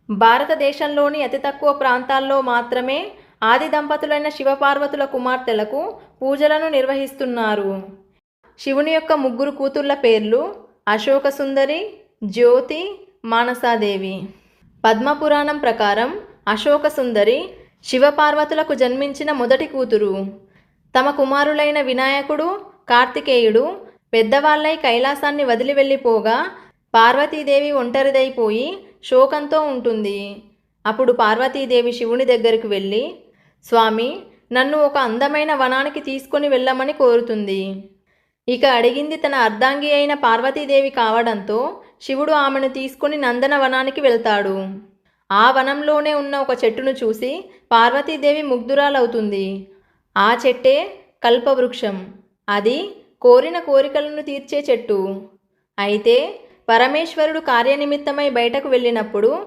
భారతదేశంలోని అతి తక్కువ ప్రాంతాల్లో మాత్రమే ఆది దంపతులైన శివపార్వతుల కుమార్తెలకు పూజలను నిర్వహిస్తున్నారు. శివుని యొక్క ముగ్గురు కూతుళ్ల పేర్లు అశోక సుందరి, జ్యోతి, మానసాదేవి. పద్మపురాణం ప్రకారం అశోక సుందరి శివపార్వతులకు జన్మించిన మొదటి కూతురు. తమ కుమారులైన వినాయకుడు, కార్తికేయుడు పెద్దవాళ్ళై కైలాసాన్ని వదిలి వెళ్ళిపోగా పార్వతీదేవి ఒంటరిదైపోయి శోకంతో ఉంటుంది. అప్పుడు పార్వతీదేవి శివుని దగ్గరికి వెళ్ళి, స్వామి, నన్ను ఒక అందమైన వనానికి తీసుకొని వెళ్ళమని కోరుతుంది. ఇక అడిగింది తన అర్ధాంగి అయిన పార్వతీదేవి కావడంతో శివుడు ఆమెను తీసుకుని నందనవనానికి వెళ్తాడు. ఆ వనంలోనే ఉన్న ఒక చెట్టును చూసి పార్వతీదేవి ముగ్ధురాలవుతుంది. ఆ చెట్టే కల్పవృక్షం. అది కోరిన కోరికలను తీర్చే చెట్టు. అయితే పరమేశ్వరుడు కార్యనిమిత్తమై బయటకు వెళ్ళినప్పుడు